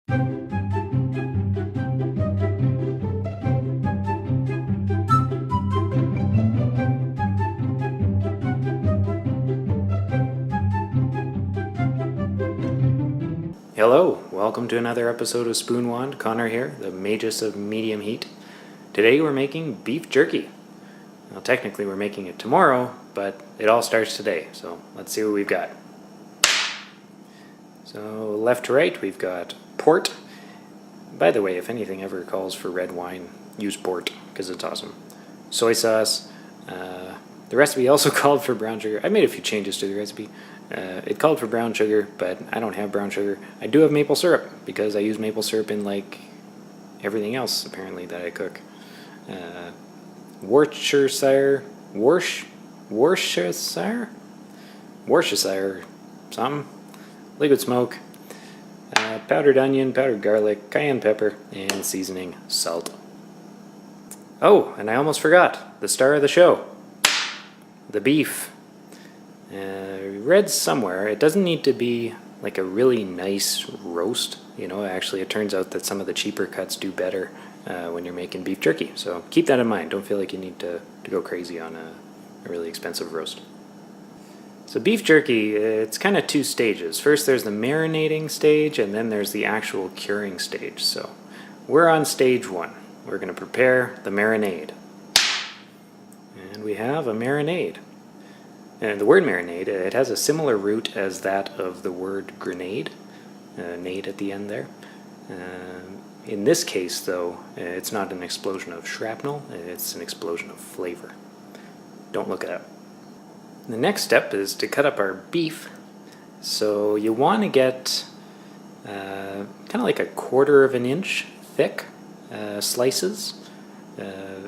Hello, welcome to another episode of Spoon Wand. Connor here, the magus of medium heat. Today we're making beef jerky. Well, technically we're making it tomorrow, but it all starts today, so let's see what we've got. So left to right we've got port. By the way, if anything ever calls for red wine, use port, because it's awesome. Soy sauce. The recipe also called for brown sugar. I made a few changes to the recipe. It called for brown sugar, but I don't have brown sugar. I do have maple syrup, because I use maple syrup in like everything else, apparently, that I cook. Worcestershire something. Liquid smoke. Powdered onion, powdered garlic, cayenne pepper, and seasoning, salt. Oh, and I almost forgot, the star of the show. The beef. Read somewhere, it doesn't need to be like a really nice roast. You know, actually it turns out that some of the cheaper cuts do better when you're making beef jerky. So keep that in mind. Don't feel like you need to go crazy on a really expensive roast. So beef jerky, it's kind of two stages. First there's the marinating stage, and then there's the actual curing stage. So we're on stage one. We're going to prepare the marinade. And we have a marinade. And the word marinade, it has a similar root as that of the word grenade, nade at the end there. In this case, though, it's not an explosion of shrapnel, it's an explosion of flavor. Don't look it up. The next step is to cut up our beef. So you want to get kind of like a 1/4 of an inch thick slices.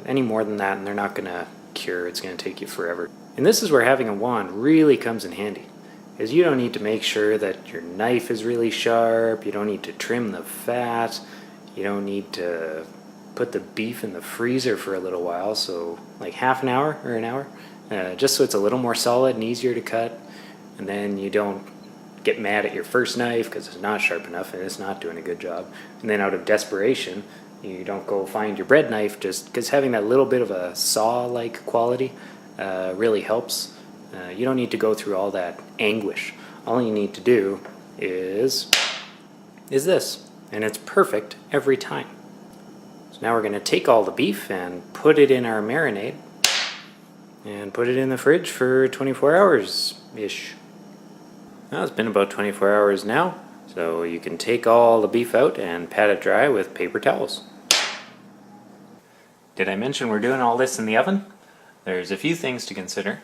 Any more than that and they're not going to cure, it's going to take you forever. And this is where having a wand really comes in handy, because you don't need to make sure that your knife is really sharp, you don't need to trim the fat, you don't need to put the beef in the freezer for a little while, so like half an hour or an hour, just so it's a little more solid and easier to cut, and then you don't get mad at your first knife because it's not sharp enough and it's not doing a good job, and then out of desperation you don't go find your bread knife, just because having that little bit of a saw-like quality really helps. You don't need to go through all that anguish. All you need to do is this, and it's perfect every time. So now we're going to take all the beef and put it in our marinade and put it in the fridge for 24 hours-ish. Well, it's been about 24 hours now, so you can take all the beef out and pat it dry with paper towels. Did I mention we're doing all this in the oven? There's a few things to consider.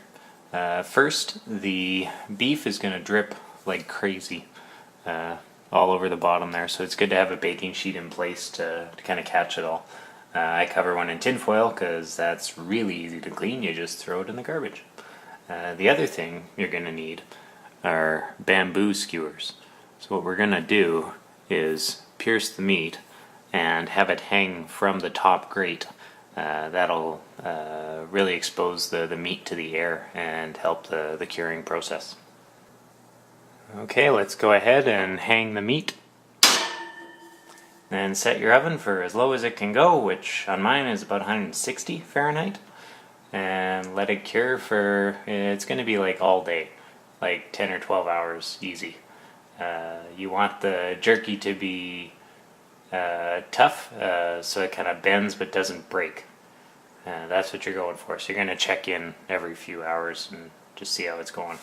First, the beef is going to drip like crazy all over the bottom there, so it's good to have a baking sheet in place to kind of catch it all. I cover one in tin foil because that's really easy to clean. You just throw it in the garbage. The other thing you're going to need are bamboo skewers. So what we're going to do is pierce the meat and have it hang from the top grate. That'll really expose the meat to the air and help the curing process. Okay, let's go ahead and hang the meat. Then set your oven for as low as it can go, which on mine is about 160 Fahrenheit. And let it cure for, it's going to be like all day, like 10 or 12 hours easy. You want the jerky to be tough, so it kind of bends but doesn't break. That's what you're going for. So you're going to check in every few hours and just see how it's going.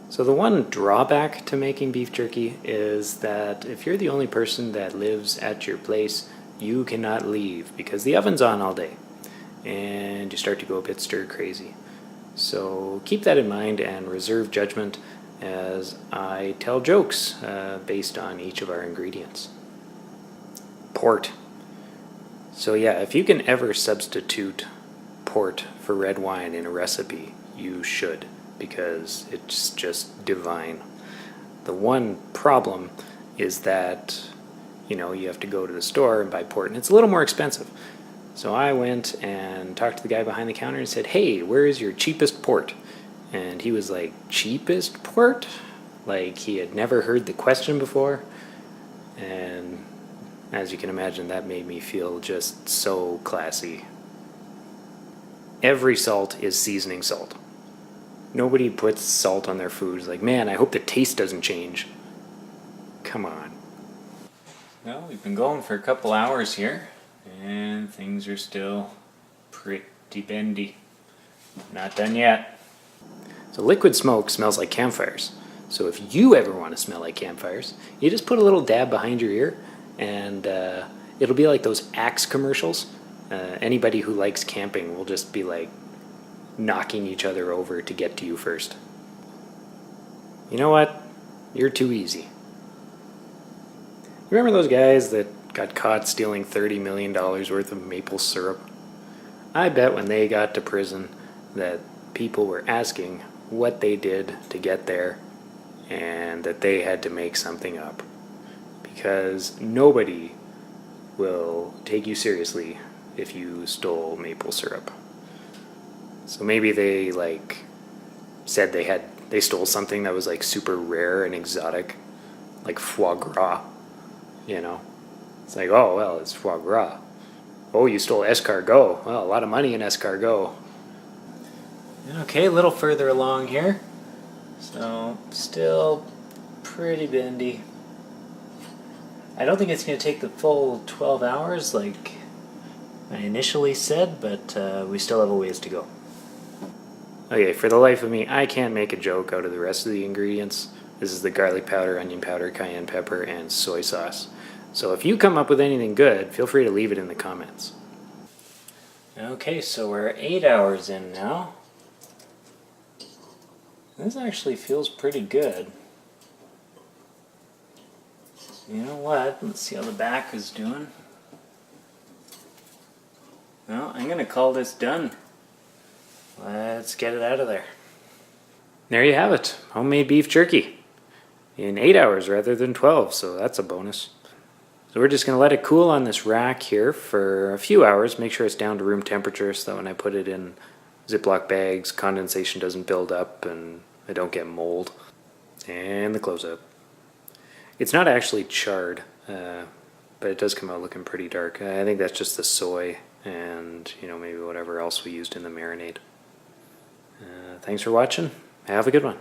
So the one drawback to making beef jerky is that if you're the only person that lives at your place, you cannot leave because the oven's on all day and you start to go a bit stir crazy. So keep that in mind and reserve judgment as I tell jokes based on each of our ingredients. Port. So yeah, if you can ever substitute port for red wine in a recipe, you should, because it's just divine. The one problem is that, you know, you have to go to the store and buy port, and it's a little more expensive. So I went and talked to the guy behind the counter and said, "Hey, where is your cheapest port?" And he was like, "Cheapest port?" Like he had never heard the question before. And As you can imagine, that made me feel just so classy. Every salt is seasoning salt. Nobody puts salt on their foods like, man, I hope the taste doesn't change. Come on. Well, we've been going for a couple hours here, and things are still pretty bendy. Not done yet. So liquid smoke smells like campfires. So if you ever want to smell like campfires, you just put a little dab behind your ear, and it'll be like those Axe commercials. Anybody who likes camping will just be like knocking each other over to get to you first. You know what? You're too easy. Remember those guys that got caught stealing $30 million worth of maple syrup? I bet when they got to prison that people were asking what they did to get there and that they had to make something up. Because nobody will take you seriously if you stole maple syrup. So maybe they said they stole something that was like super rare and exotic, like foie gras, you know. It's like, oh well, it's foie gras. Oh, you stole escargot. Well, a lot of money in escargot. Okay, a little further along here. So, still pretty bendy. I don't think it's going to take the full 12 hours like I initially said, but we still have a ways to go. Okay, for the life of me, I can't make a joke out of the rest of the ingredients. This is the garlic powder, onion powder, cayenne pepper, and soy sauce. So if you come up with anything good, feel free to leave it in the comments. Okay, so we're 8 hours in now. This actually feels pretty good. You know what? Let's see how the back is doing. Well, I'm going to call this done. Let's get it out of there. There you have it. Homemade beef jerky. In 8 hours rather than 12, so that's a bonus. So we're just going to let it cool on this rack here for a few hours. Make sure it's down to room temperature so that when I put it in Ziploc bags, condensation doesn't build up and I don't get mold. And the closeout. It's not actually charred, but it does come out looking pretty dark. I think that's just the soy and maybe whatever else we used in the marinade. Thanks for watching. Have a good one.